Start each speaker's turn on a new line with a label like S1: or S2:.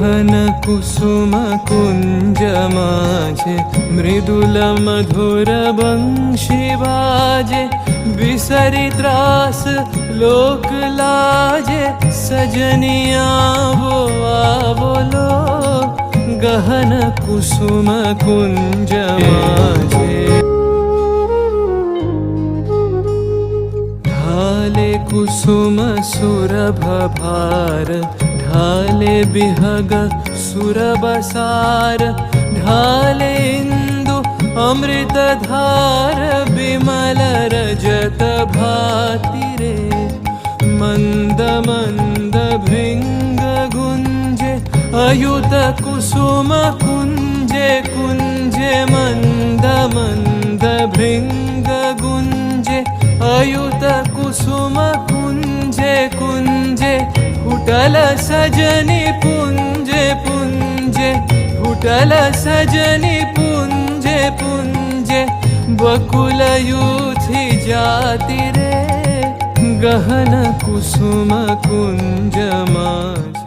S1: गहन कुसुम कुंज माझे मृदुल मधुर बंशी बाजे बिसरी त्रास लोक लाजे सजनिया वो आवलो गहन कुसुम कुंज माझे ढाले कुसुम सुरभ भार ढाले बिहग सुरबसार ढाले इंदु अमृत धार बिमल रजत भाति रे मंद मंद भृंग गुंजे अयुत कुसुम कुंजे कुंजे मंद मंद भृंग गुंजे अयुत कुसुम कुंजे कुंजे फुटल सजनी पुंजे पुंजे फुटल सजनी पुंजे पुंजे बकुल यूथी जाति रे गहन कुसुम कुंज माझे।